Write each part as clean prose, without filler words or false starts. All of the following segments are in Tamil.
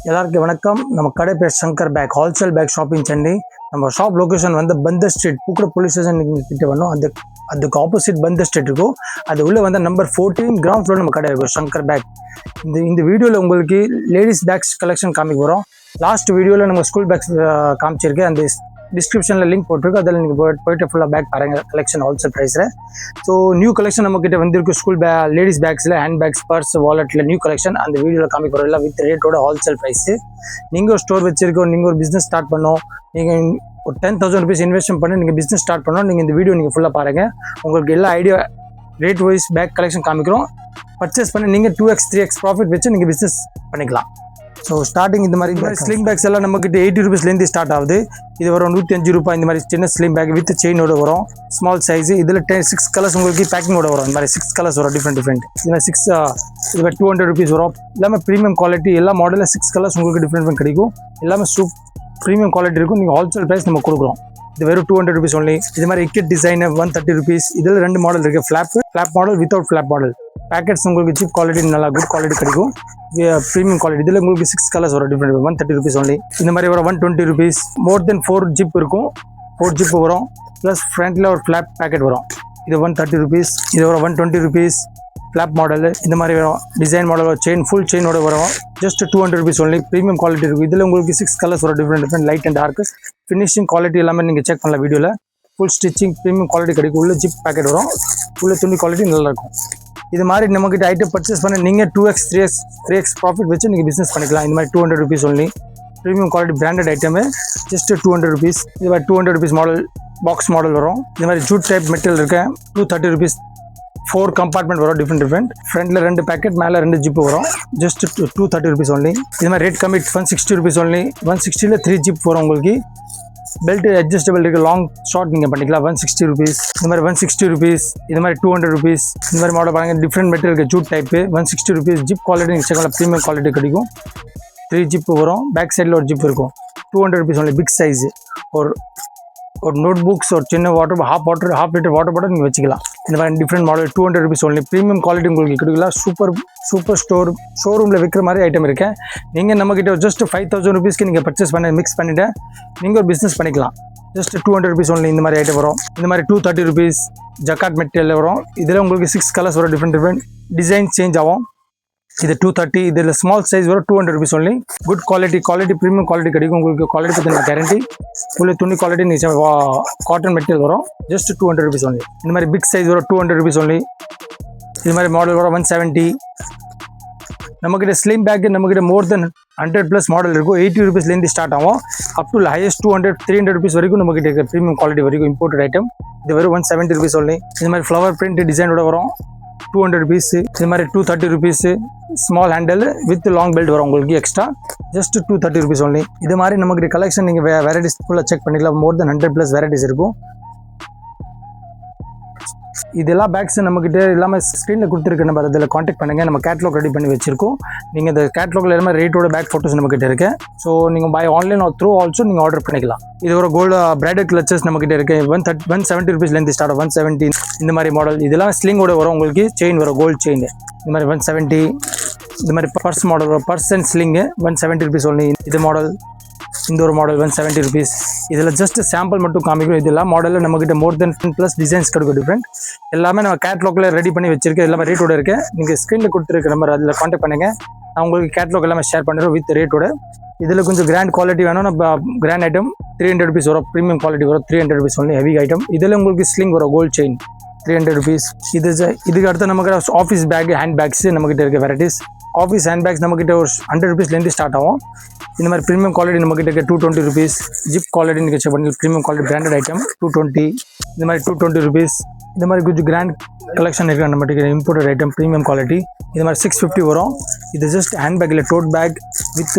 எல்லாருக்கும் வணக்கம். நம்ம கடை பேர் Shankar bag wholesale bag shopping Chennai. நம்ம ஷாப் லொகேஷன் வந்து Bunder street Pookadai police station கிட்ட வரணும். அதுக்கு ஆப்போசிட் பந்தர் ஸ்ட்ரீட் இருக்கும். அது உள்ள வந்து நம்பர் 14 கிரவுண்ட் ஃப்ளோர் நம்ம கடை இருக்கும் சங்கர் பேக். இந்த வீடியோவில் உங்களுக்கு லேடிஸ் பேக்ஸ் கலெக்ஷன் காமிக்க போகிறோம். லாஸ்ட் வீடியோவில் நம்ம ஸ்கூல் பேக்ஸ் காமிச்சிருக்கேன். அந்த டிஸ்கிரிப்ஷனில் லிங்க் போட்டிருக்கு. அதில் நீங்கள் போயிட்டு ஃபுல்லாக பேக் பாருங்கள் கலெக்ஷன் ஹோல்சேல் ப்ரைஸில். ஸோ நியூ கலெக்ஷன் நம்மக்கிட்ட வந்திருக்கு. ஸ்கூல் லேடிஸ் பேக்ஸில் ஹேண்ட் பேக்ஸ், பர்ஸ், வாலெட்டில் நியூ கலெக்ஷன் அந்த வீடியோவில் காமிக்கிறோம். எல்லாம் வித் ரேட்டோட ஹோல்சேல் ப்ரைஸு. நீங்கள் ஒரு ஸ்டோர் வச்சுருக்கோம், நீங்கள் ஒரு பிஸ்னஸ் ஸ்டார்ட் பண்ணோம், நீங்கள் ஒரு 10,000 rupees இன்வெஸ்ட்மெண்ட் பண்ணி நீங்கள் பிஸ்னஸ் ஸ்டார்ட் பண்ணோம். நீங்கள் இந்த வீடியோ நீங்கள் ஃபுல்லாக பாருங்கள். உங்களுக்கு எல்லா idea rate wise bag collection காமிக்கிறோம். பர்ச்சேஸ் பண்ணி நீங்கள் 2x 3x ப்ராஃபிட் வச்சு நீங்கள் பிஸ்னஸ் பண்ணிக்கலாம். ஸோ ஸ்டார்டிங் இந்த மாதிரி ஸ்லிங் பேக்ஸ் எல்லாம் நம்மக்கிட்ட 80 rupeesலேருந்து ஸ்டார்ட் ஆகுது. இது வரும் 105 ரூபாய். இந்த மாதிரி சின்ன ஸ்லிம் பேக் வித் செயினோட வரும், ஸ்மால் சைஸு. இதில் 6 கலர்ஸ் உங்களுக்கு பேக்கிங்கோட வரும். இந்த மாதிரி 6 கலர்ஸ் வரும், டிஃப்ரெண்ட் இது மாதிரி 6 இது மாதிரி 200 rupees வரும். எல்லாமே ப்ரீமியம் குவாலிட்டி. எல்லா மாடலில் 6 கலர்ஸ் உங்களுக்கு டிஃப்ரெண்ட் கிடைக்கும். எல்லாமே ப்ரீமியம் குவாலிட்டி இருக்கும். நீங்கள் ஹோல்சேல் ப்ரைஸ் நம்ம கொடுக்குறோம். இது வெறும் 200 rupees ஒன்லி. இது மாதிரி இக்கெட் டிசைன் 130 rupees. இதில் 2 மாடல் இருக்குது, flop model, without flop model. Packets உங்களுக்கு சீப் குவாலிட்டி, நல்லா குட் குவாலிட்டி கிடைக்கும். Premium quality. இதில் உங்களுக்கு 6 கலர்ஸ் வரும், டிஃப்ரெண்ட் 130 rupees ஒன்லி. இந்த மாதிரி வரும் 120 rupees. மோர் தென் 4 ஜிப் இருக்கும். 4 ஜிப் வரும். ப்ளஸ் ஃப்ரண்ட்டில் ஒரு ஃப்ளாப் பேக்கெட் வரும். இது 130 rupees. இது வரும் 120 rupees. ஃப்ளாப் மாடல் இந்த மாதிரி வரும். டிசைன் மாடல் செயின், ஃபுல் செயினோட வரும். Just 200 rupees only. Premium quality இருக்கும். இதில் உங்களுக்கு 6 கலர்ஸ் வரும், different light and dark. Finishing quality எல்லாமே நீங்கள் செக் பண்ணலாம் வீடியோவில். ஃபுல் ஸ்டிச்சிங் ப்ரீமியம் குவாலிட்டி கிடைக்கும். உள்ள ஜிப் பேக்கெட் வரும். உள்ள துணி குவாலிட்டி நல்லாயிருக்கும். இது மாதிரி நம்மக்கிட்ட ஐட்டம் பர்ச்சேஸ் பண்ணி நீங்கள் 2x 3x ப்ராஃபிட் வச்சு நீங்கள் பிஸ்னஸ் பண்ணிக்கலாம். இந்த மாதிரி 200 rupees only. Premium quality branded item just 200 rupees. இது மாதிரி 200 rupees மாடல் பாக்ஸ் மாடல் வரும். இது மாதிரி ஜூட் டைப் மெட்டீரியல் இருக்கு. 230 rupees. 4 கம்பார்ட்மெண்ட் வரும், டிஃப்ரெண்ட் ஃப்ரண்ட்டில் 2 பேக்கெட், மேலே 2 ஜிப்பு வரும். Just 230 rupees only. இது மாதிரி ரேட் கம்மி 160 rupees ஒன்லி. 160ல் 3 ஜிப் வரும் உங்களுக்கு. பெல்ட் அட்ஜஸ்டபிள் இருக்குது, லாங் ஷார்ட் நீங்கள் பண்ணிக்கலாம். 160 rupees. இந்த மாதிரி 160 rupees. இது மாதிரி 200 rupees. இந்த மாதிரி மாடல் பாருங்கள், டிஃப்ரெண்ட் மெட்டீரியல் இருக்குது, jute type. 160 rupees. Zip quality நீங்கள் செக் பண்ணலாம், ப்ரீமியம் குவாலிட்டி கிடைக்கும். 3 ஜிப் வரும். பேக் சைடில் ஒரு ஜிப் இருக்கும். 200 rupees ஒன்லி. Big size. ஒரு நோட் புக்ஸ், ஒரு சின்ன ஹாஃப் லிட்டர் வாட்டர் பாட்டில் நீங்கள் வச்சுக்கலாம். இந்த மாதிரி different model 200 rupees only. Premium quality உங்களுக்கு கிடைக்கலாம். சூப்பர் ஷோரூமில் விற்கிற மாதிரி ஐட்டம் இருக்கேன். நீங்கள் நம்மக்கிட்ட ஜஸ்ட் 5,000 rupeesக்கு நீங்கள் பர்ச்சேஸ் பண்ணி மிக்ஸ் பண்ணிவிட்டு நீங்கள் ஒரு பிஸ்னஸ் பண்ணிக்கலாம். Just 200 rupees only. இந்த மாதிரி ஐட்டம் வரும். இந்த மாதிரி 230 rupees ஜக்காட் மெட்டீரியல் வரும். இதில் உங்களுக்கு 6 கலர்ஸ் வரும், டிஃப்ரெண்ட் டிசைன் சேஞ்ச் ஆகும். இது 230. இதில் ஸ்மால் சைஸ் வரும், 200 rupees only. Good quality premium quality கிடைக்கும். உங்களுக்கு குவாலிட்டி பற்றி நான் கேரண்டி. உள்ள துணி குவாலிட்டி நீங்கள் காட்டன் மெட்டீரியல் வரும். Just 200 rupees only. இந்த மாதிரி பிக் சைஸ் வரும், 200 rupees ஒன்லி. இது மாதிரி மாடல் வரும் 170. நம்மக்கிட்ட ஸ்லிம் பேக்கு நம்மக்கிட்ட மோர் தென் 100+ மாடல் இருக்கும். 80 rupeesலேருந்து ஸ்டார்ட் ஆகும். அப் டு ஹையஸ்ட் 200 300 rupees வரைக்கும் நம்மக்கிட்ட இருக்க ப்ரீமியம் குவாலிட்டி வரைக்கும் இம்போர்ட்டட் ஐட்டம். இது வெறும் 170 rupees ஒன்லி. இது மாதிரி ஃப்ளவர் பிரிண்ட் டிசைனோட வரும், 200 rupees. இது மாதிரி 230 rupees. Small handle with long belt வரும் உங்களுக்கு எக்ஸ்ட்ரா. Just 230 rupees only. இது மாதிரி நம்மக்கிட்ட கலெக்ஷன் நீங்கள் வெரைட்டிஸ் ஃபுல்லாக செக் பண்ணிக்கலாம். மோர் தென் 100+ வெரைட்டிஸ் இருக்கும். இதெல்லாம் பேக்ஸ் நம்மக்கிட்ட எல்லாமே ஸ்க்ரீனில் கொடுத்துருக்கு. நம்ம அதில் காண்டாக்ட் பண்ணுங்கள். நம்ம கேட்லாக் ரெடி பண்ணி வச்சிருக்கோம். நீங்கள் இந்த கேட்லாகில் எல்லாமே ரேட்டோட பேக் ஃபோட்டோஸ் நம்மக்கிட்ட இருக்கு. ஸோ நீங்கள் buy online or through also நீங்கள் ஆர்டர் பண்ணிக்கலாம். இது ஒரு கோல்டு பிரைடல் கிளச்சஸ் நம்மக்கிட்ட இருக்கு. 170 rupeesலேருந்து ஸ்டார்ட் 170. இந்த மாதிரி மாடல் இதெல்லாம் ஸ்லிங்கோட வரும். உங்களுக்கு செயின் வரும், கோல்டு செயின். இந்த மாதிரி 170. இந்த மாதிரி பர்ஸ் மாடல் வரும், purse and sling 170 rupees only. இது மாடல், இந்த ஒரு மாடல் 170 rupees. இதில் ஜஸ்ட் சாம்பிள் மட்டும் காமிக்கும். இதெல்லாம் மாடலில் நம்மக்கிட்ட மோர் தென் 10+ டிசைன்ஸ் கிடைக்கும், டிஃப்ரெண்ட். எல்லாமே நம்ம கேட்லாகில் ரெடி பண்ணி வச்சிருக்கேன். எல்லாமே ரேட்டோட இருக்குது. நீங்கள் ஸ்க்ரீனில் கொடுத்துருக்க நம்பர் அதில் காண்டாக்ட் பண்ணுங்கள். நான் உங்களுக்கு கேட்லாக் எல்லாமே ஷேர் பண்ணுறேன் வித் ரேட்டோட. இதில் கொஞ்சம் கிராண்ட் குவாலிட்டி வேணும். நம்ம கிராண்ட் ஐட்டம் 300 rupees வரும். ப்ரீமியம் குவாலிட்டி வரும் 300 rupees ஒன்லி. Heavy item. இதில் உங்களுக்கு ஸ்லிங் வரும், கோல்டு செயின் 300 rupees. இதுக்கு அடுத்து நமக்கு ஆஃபீஸ் பேக், ஹேண்ட் பேக்ஸ் நம்மக்கிட்ட இருக்க வெரைட்டிஸ். ஆஃபீஸ் ஹேண்ட் பேக்ஸ் நம்மக்கிட்ட ஒரு 100 rupeesலேருந்து ஸ்டார்ட் ஆகும். இந்த மாதிரி ப்ரீமியம் குவாலிட்டி நம்மக்கிட்ட இருக்க 220 rupees. ஜிப் குவாலிட்டி நீங்கள் செக் பண்ணி ப்ரீமியம் குவாலிட்டி பிராண்டட் ஐட்டம் 220. இந்த மாதிரி 220 rupees. இந்த மாதிரி கொஞ்சம் கிராண்ட் கலெக்ஷன் இருக்குது நம்மகிட்ட இம்போர்ட்டட் ஐட்டம் ப்ரீமியம் குவாலிட்டி. இது மாதிரி 650 வரும். இது ஜஸ்ட் ஹேண்ட் பேக்கில் டோட் பேக் வித்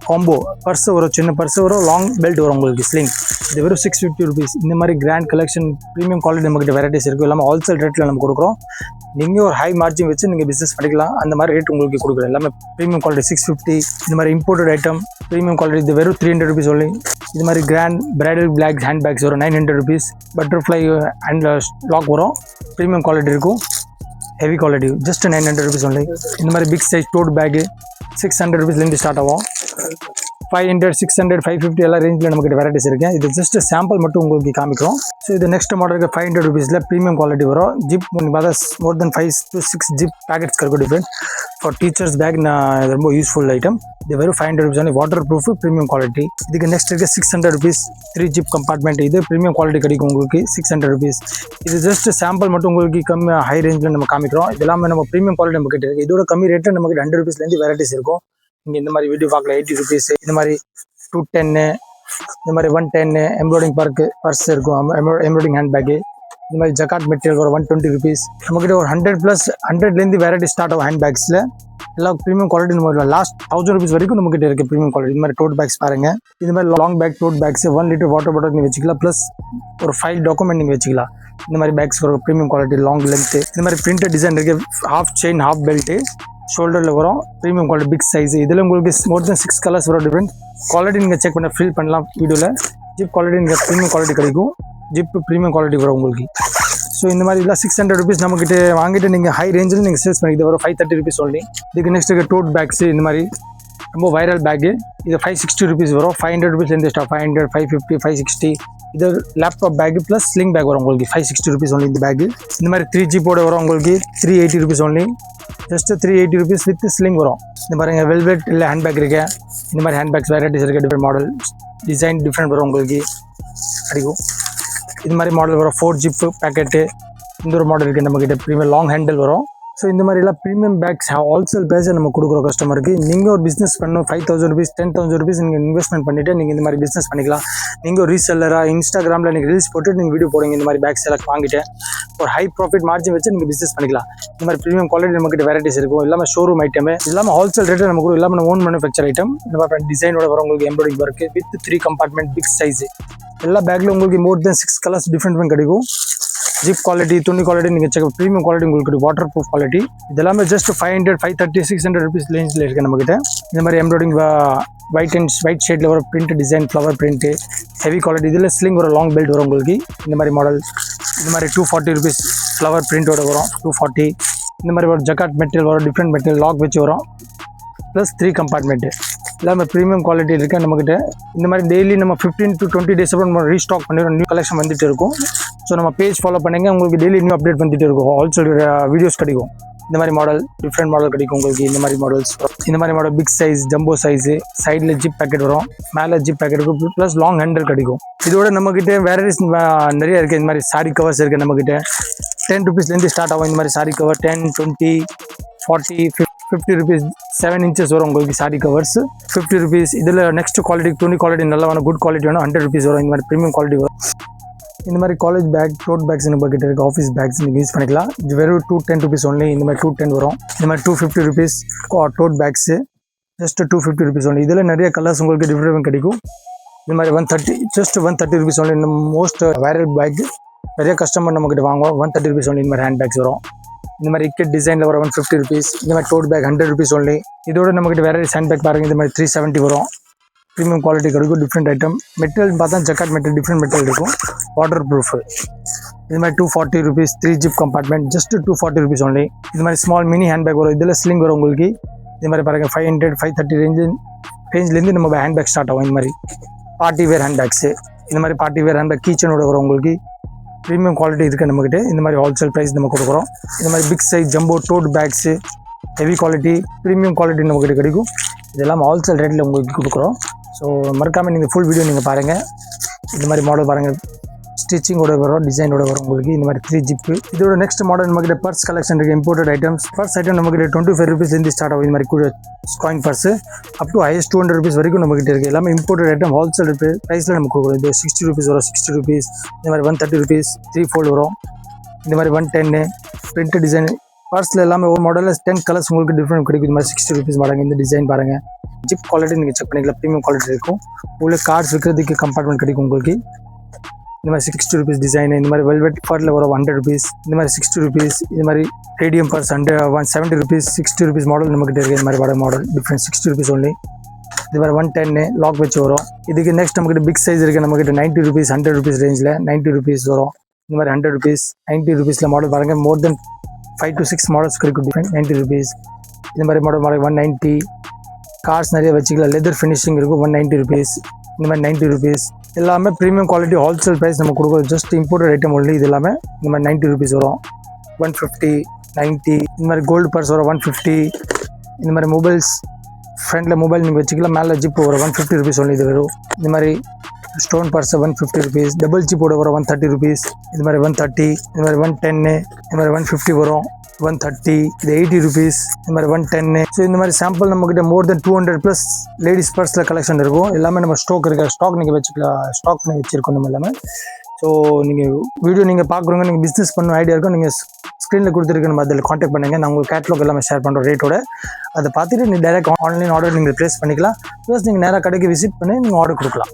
காம்போ. பர்ஸ் வரும், சின்ன பர்ஸ் வரும், லாங் பெல்ட் வரும் உங்களுக்கு ஸ்லிங். இது வெறும் 650 rupees. இந்த மாதிரி கிராண்ட் கலெக்ஷன் ப்ரீமியம் குவாலிட்டி நம்மகிட்ட வெரைட்டிஸ் இருக்குது. எல்லாமே ஹோல்சேல் ரேட்டில் நம்ம கொடுக்குறோம். நீங்கள் ஒரு ஹை மார்ஜின் வச்சு நீங்கள் பிஸ்னஸ் பண்ணிக்கலாம். அந்த மாதிரி ரேட் உங்களுக்கு கொடுக்குறோம். எல்லாமே ப்ரீமியம் குவாலிட்டி 650. இந்த மாதிரி இம்போர்ட்டட் ஐட்டம் ப்ரீமியம் குவாலிட்டி. இது வெறும் 300 rupees ஒன்லி. இது மாதிரி grand bridal black hand bags வரும் 900 rupees. பட்டர்ஃப்ளை அண்ட் லாக் வரும், ப்ரீமியம் குவாலிட்டி இருக்கும். heavy quality, just 900 rupees only. In the big size tote bag 600 rupees length start ஆகும். 500, 600, 550 எல்லா ரேஞ்சில் நம்மகிட்ட வெரைட்டிஸ் இருக்கு. இது ஜஸ்ட் சாம்பிள் மட்டும் உங்களுக்கு காமிக்கிறோம். ஸோ இது நெக்ஸ்ட் மாடலுக்கு 500 rupeesல ப்ரீமியம் குவாலிட்டி வரும். ஜிப் பார்த்தா மோர் தென் 5 to 6 ஜிப் பேக்கெட்ஸ் இருக்கும் டிஃப்ரெண்ட். ஃபார் டீச்சர்ஸ் பேக் இது ரொம்ப யூஸ்ஃபுல் ஐட்டம். இது வெறும் 500 rupees only, water proof premium quality. இதுக்கு நெக்ஸ்ட் இருக்க 600 rupees 3 ஜிப் கம்பார்ட்மெண்ட். இது ப்ரீமியம் குவாலிட்டி கிடைக்கும் உங்களுக்கு 600 rupees. இது ஜஸ்ட் சாம்பிள் மட்டும் உங்களுக்கு கம்மி ஹை ரேஞ்சில் நம்ம காமிக்கிறோம். இது எல்லாமே நம்ம ப்ரீமியம் குவாலிட்டி நம்ம கிட்ட இருக்கு. இதோட கம்மி ரேட்டில் நமக்கு 100 rupeesலேருந்து வெரைட்டிஸ் இருக்கும். நீங்கள் இந்த மாதிரி வீடியோ பார்க்கல 80 rupees, இந்த மாதிரி 210, இந்த மாதிரி 110 எம்ப்ராய்டிங் பர்ஸ் இருக்கும், எம்ப்ராய்டிங் ஹேண்ட் பேக்கு. இந்த மாதிரி ஜக்காட் மெட்டீரியல் ஒரு 120 rupees. நம்மகிட்ட ஒரு 100+100லேருந்து வெரைட்டி ஸ்டார்ட் ஆகும் ஹேண்ட் பேக்ஸில். எல்லா ப்ரீமியம் குவாலிட்டி நம்ம லாஸ்ட் 1000 rupees வரைக்கும் நம்மகிட்ட இருக்குது ப்ரீமியம் குவாலிட்டி. இந்த மாதிரி டோட் பேக்ஸ் பாருங்க. இது மாதிரி லாங் பேக் டோட் பேக்ஸ் 1 liter வாட்டர் பாட்டில் நீங்கள் வச்சுக்கலாம். ப்ளஸ் ஒரு ஃபைல் டாக்குமெண்ட் நீங்கள் வச்சுக்கலாம். இந்த மாதிரி பேக்ஸ் ஒரு ப்ரீமியம் குவாலிட்டி லாங் லென்த்து. இந்த மாதிரி பிரிண்டட் டிசைன் இருக்குது. ஹாஃப் செயின் ஹாஃப் பெல்ட்டு ஷோல்டரில் வரும். Premium quality big size. இதில் உங்களுக்கு மோர் தென் 6 கலர்ஸ் வரும். டிஃப்ரெண்ட் குவாலிட்டி நீங்கள் செக் பண்ண ஃபீல் பண்ணலாம் வீடியோவில். ஜிப் குவாலிட்டி நீங்கள் ப்ரீமியம் குவாலிட்டி கிடைக்கும். ஜிப் ப்ரீமியம் குவாலிட்டி வரும் உங்களுக்கு. ஸோ இந்த மாதிரி இல்லை 600 rupees நம்மக்கிட்ட வாங்கிட்டு நீங்கள் ஹை ரேஞ்சில் நீங்கள் சேல்ஸ் பண்ணிக்கிட்டு வரும் 530 rupees only. இதுக்கு நெக்ஸ்ட் இருக்க டோட் பேக்ஸ் இந்த மாதிரி ரொம்ப வைரல் பேக்கு. இது 560 rupees வரும். 500 rupeesலேருந்து ஸ்டார்ட் 500, 550, 560. இது laptop bag plus sling bag வரும் உங்களுக்கு 560 rupees only இந்த பேக்கு. இந்த மாதிரி 3 ஜிப்போட வரும் உங்களுக்கு 380 rupees only. Just 380 rupees with sling வரும். இந்த பாருங்க வெல்வெட் இல்லை ஹேண்ட் பேக் இருக்கு. இந்த மாதிரி ஹேண்ட் பேக்ஸ் வெரைட்டிஸ் இருக்குது. டிஃப்ரெண்ட் மாடல் டிசைன் டிஃப்ரெண்ட் வரும் உங்களுக்கு கிடைக்கும். இது மாதிரி மாடல் வரும் 4 ஜிப் பேக்கெட்டு. இந்த ஒரு மாடல் இருக்குது நம்மக்கிட்ட ப்ரீமியம் லாங் ஹேண்டில் வரும். ஸோ இந்த மாதிரிலாம் ப்ரீமியம் பேக்ஸ் ஹோல்சேல் ப்ரைஸை நம்ம கொடுக்குறோம் கஸ்டமருக்கு. நீங்கள் ஒரு பிஸ்னஸ் பண்ணணும் 5,000 rupees 10,000 rupees நீங்கள் இன்வெஸ்ட்மெண்ட் பண்ணிவிட்டு நீங்கள் இந்த மாதிரி பிஸ்னஸ் பண்ணிக்கலாம். நீங்கள் ஒரு ரீசெல்லராக இன்ஸ்டாகிராமில் நீங்கள் ரீல்ஸ் போட்டு நீங்கள் வீடியோ போடுங்க. இந்த மாதிரி பேக்ஸ் எல்லாம் வாங்கிட்டு ஒரு ஹை ப்ராஃபிட் மார்ஜின் வச்சு நீங்கள் பிஸ்னஸ் பண்ணிக்கலாம். இந்த மாதிரி ப்ரீமியம் குவாலிட்டி நம்மக்கிட்ட வெரைட்டிஸ் இருக்கும். எல்லாமே ஷோரூம் ஐட்டமே இல்லாமல் ஹோல்சேல் ரேட்டு நமக்கு எல்லாமே ஓன் மேனுஃபேக்சர் ஐட்டம். இந்த மாதிரி டிசைனோட வரும் உங்களுக்கு embroidery work with 3 compartment big size. எல்லா பேக்கில் உங்களுக்கு மோர் தென் 6 கலர்ஸ் டிஃப்ரெண்ட் கிடைக்கும். ஜிப் குவாலிட்டி துணி குவாலிட்டி நீங்கள் செக் ப்ரீமியம் குவாலிட்டி உங்களுக்கு வாட்டர் ப்ரூஃப் குவாலிட்டி. இதெல்லாமே ஜஸ்ட் 500, 530, 600 rupees ரேஞ்சில் இருக்குது நம்மக்கிட்ட. இந்த மாதிரி எம்ப்ராய்டிங் ஒயிட் ஷேட்டில் வர print design flower print heavy quality. இதில் ஸ்லிங் ஒரு லாங் பெல்ட் வரும் உங்களுக்கு. இந்த மாதிரி மாடல் இந்த மாதிரி 240 rupees ஃப்ளவர் பிரிண்டோட வரும் 240. இந்த மாதிரி ஒரு ஜக்காட் மெட்டீரியல் வரும். டிஃப்ரெண்ட் மெட்டீரியல் லாக் வச்சு வரும். ப்ளஸ் 3 compartment எல்லாமே ப்ரீமியம் குவாலிட்டி இருக்குது நம்மக்கிட்ட. இந்த மாதிரி டெய்லி நம்ம 15 to 20 days அப்புறம் நம்ம ரீஸ்டாக் பண்ணிடுறோம். நியூ கலெக்ஷன் வந்துட்டு இருக்கும். ஸோ நம்ம பேஜ் ஃபாலோ பண்ணுங்க. உங்களுக்கு டெய்லி நியூ அப்டேட் வந்துட்டு இருக்கும். ஹோல்சேல் வீடியோஸ் கிடைக்கும். இந்த மாதிரி மாடல் டிஃப்ரெண்ட் மாடல் கிடைக்கும் உங்களுக்கு. இந்த மாதிரி மாடல்ஸ் இந்த மாதிரி model big size jumbo size. சைடில் ஜிப் பேக்கெட் வரும். மேலே ஜிப் பேக்கெட் இருக்கும். ப்ளஸ் லாங் ஹேண்டில் கிடைக்கும். இதோட நம்மக்கிட்ட வெரைட்டிஸ் நிறைய இருக்குது. இந்த மாதிரி சாரி கவர்ஸ் இருக்குது நம்மக்கிட்ட. 10 rupeesலேருந்து ஸ்டார்ட் ஆகும். இந்த மாதிரி சாரி கவர் 10, 20, 40, 50 rupees 7 inches வரும் உங்களுக்கு சாரி கவர்ஸ் 50 rupees. இதில் நெக்ஸ்ட் குவாலிட்டி துணி குவாலிட்டி நல்லா வேணும், குட் குவாலிட்டி வேணும் 100 rupees வரும். இந்த மாதிரி ப்ரீமியம் குவாலிட்டி வரும். இந்த மாதிரி காலேஜ் பேக் டோட் பேக்ஸ் நம்ம கிட்ட இருக்குது. ஆஃபீஸ் பேக்ஸ் நீங்கள் யூஸ் பண்ணிக்கலாம். இது வெறும் 210 rupees only. இந்த மாதிரி 210 வரும். இந்த மாதிரி 250 rupees டோட் பேக்ஸு ஜஸ்ட் 250 rupees only. இதில் நிறைய கலர்ஸ் உங்களுக்கு டிஃப்ரெண்ட் கிடைக்கும். இந்த மாதிரி 130 rupees only. இந்த மோஸ்ட் வைரல் பேக் நிறைய கஸ்டமர் நம்மக்கிட்ட வாங்குவோம். 130 rupees only. இந்த மாதிரி ஹேண்ட் பேக்ஸ் வரும். இந்த மாதிரி இக்கெட் டிசைனில் வர 150 rupees. இந்த மாதிரி டோட் பேக் 100 rupees only. இதோட நம்மக்கிட்ட வெரைட்டி ஹேண்ட் பேக் பாருங்கள். இந்த மாதிரி 370 வரும். ப்ரீமியம் குவாலிட்டி கிடைக்கும். டிஃப்ரெண்ட் ஐட்டம் மெட்டீரியல் பார்த்தா ஜக்காட் மெட்டீரியல் டிஃப்ரெண்ட் மெட்டீரியல் இருக்கும். Water proof. இது மாதிரி 240 rupees 3 zip compartment just 240 rupees only. இது மாதிரி ஸ்மால் மினி ஹேண்ட் பேக் வரும். இதில் ஸ்லிங் வரும் உங்களுக்கு. இது மாதிரி பாருங்கள் 500, 530 ரேஞ்சிலேருந்து நம்ம ஹேண்ட் பேக் ஸ்டார்ட் ஆகும். இந்த மாதிரி பார்ட்டி வேர் ஹேண்ட் பேக்ஸு. இந்த மாதிரி பார்ட்டி வேர் ஹேண்ட் பேக் கீச்சனோட வரும் உங்களுக்கு. ப்ரீமியம் குவாலிட்டி இருக்குது நம்மக்கிட்ட. இந்த மாதிரி ஹோல்சேல் ப்ரைஸ் நம்ம கொடுக்குறோம். இந்த மாதிரி big size jumbo tote bags heavy quality premium quality நம்மக்கிட்ட கிடைக்கும். இதெல்லாம் ஹோல்சேல் ரேட்டில் உங்களுக்கு கொடுக்குறோம். ஸோ மறக்காமல் நீங்கள் ஃபுல் வீடியோ நீங்கள் பாருங்கள். இந்த மாதிரி மாடல் பாருங்கள். ஸ்டிச்சிங்கோட வரும், டிசைனோட வரும் உங்களுக்கு. இந்த மாதிரி 3 ஜிப்பு. இதோட நெக்ஸ்ட் மாடல் நம்மக்கிட்ட பர்ஸ் கலெக்ஷன் இருக்குது. இம்போர்ட்டட் ஐட்டம்ஸ் பர்ஸ் ஐட்டம் நம்மக்கிட்ட 25 rupeesலேருந்து ஸ்டார்ட் ஆகும். இந்த மாதிரி கூட coin purse up to highest 200 rupees வரைக்கும் நம்மக்கிட்ட இருக்குது. எல்லாமே இம்போர்ட்டட் ஐட்டம் ஹோல்சேல் ப்ரைஸில் நம்ம கொடுக்குறோம். இது 60 rupees வரும், 60 rupees. இந்த மாதிரி 130 rupees 3 fold வரும். இந்த மாதிரி 110 பிரிண்ட் டிசைன் பர்ஸில் எல்லாமே ஒரு மாடலில் 10 கலர்ஸ் உங்களுக்கு டிஃப்ரெண்ட் கிடைக்கும். இந்த மாதிரி 60 rupees பாருங்கள். இந்த டிசைன் பாருங்கள். ஜிப் குவாலிட்டி நீங்கள் செக் பண்ணிக்கலாம். ப்ரீமியம் குவாலிட்டி இருக்கும். உள்ள கார்ட்ஸ் விற்கிறதுக்கு கம்பார்ட்மெண்ட் கிடைக்கும் உங்களுக்கு. இந்த மாதிரி 60 rupees டிசைன். இந்த மாதிரி வெல்வெட் ஃபர்ல வர 100 rupees. இந்த மாதிரி 60 rupees. இந்த மாதிரி radium purse 170 rupees 60 rupees model நம்மக்கிட்ட இருக்குது. இந்த மாதிரி மாடல் டிஃப்ரெண்ட் 60 rupees only. இது மாதிரி 110 லாக் வச்சு வரும். இதுக்கு நெக்ஸ்ட் நம்மக்கிட்ட பிக் சைஸ் இருக்குது. நம்மக்கிட்ட 90 rupees 100 rupees ரேஞ்சில் 90 rupees வரும். இந்த மாதிரி 100 rupees 90 rupeesல மாடல் பாருங்கள். மோர் தென் 5 to 6 மாடல்ஸ் கிடைக்கும். Different 90 rupees. இந்த மாதிரி மாடல் 190 கார்ஸ் நிறைய வச்சுக்கலாம். லெதர் ஃபினிஷிங் இருக்கும், 190 ருபீஸ். இந்த மாதிரி 90 ருபீஸ். எல்லாமே ப்ரீமியம் குவாலிட்டி ஹோல்சேல் ப்ரைஸ் நம்ம கொடுக்குறோம். Just imported item only. இது எல்லாமே இந்த மாதிரி 90 ருபீஸ் வரும். 150, 90. இந்த மாதிரி கோல்டு பர்ஸ் வரும் 150. இந்த மாதிரி மொபைல்ஸ் ஃப்ரண்டில் மொபைல் நீங்கள் வச்சுக்கலாம். மேலே ஜிப் வரும் 150 ருபீஸ் ஒன்லி இது வரும். இந்த மாதிரி ஸ்டோன் பர்ஸ் 150 ருபீஸ். டபுள் ஜிப்போட வரும் 130 ருபீஸ். இது மாதிரி 130. இது மாதிரி 110. இது மாதிரி 150 வரும் 130. இது 80 ருபீஸ். இந்த மாதிரி 110. ஸோ இந்த மாதிரி சாம்பிள் நம்மக்கிட்ட மோர் தென் 200+ லேடிஸ் பர்ஸில் கலெக்ஷன் இருக்கும். எல்லாமே நம்ம ஸ்டாக் இருக்க ஸ்டாக் நீங்கள் வச்சுக்கலாம். ஸ்டாக் பண்ணி வச்சுருக்கோம் நம்ம எல்லாமே. ஸோ நீங்கள் வீடியோ நீங்கள் பார்க்குறவங்க, நீங்கள் பிஸ்னஸ் பண்ண ஐடியா இருக்கும், நீங்கள் ஸ்க்ரீனில் கொடுத்துருக்கு நம்ம அதில் காண்டாக்ட் பண்ணுங்கள். நான் உங்களுக்கு கேட்லாக் எல்லாமே ஷேர் பண்ணுறோம் ரேட்டோட. அதை பார்த்துட்டு நீங்கள் டைரெக்ட் ஆன்லைன் ஆர்டர் நீங்கள் ப்ளேஸ் பண்ணிக்கலாம். ப்ளஸ் நீங்கள் நேராக கடைக்கு விசிட் பண்ணி நீங்கள் ஆர்டர் கொடுக்கலாம்.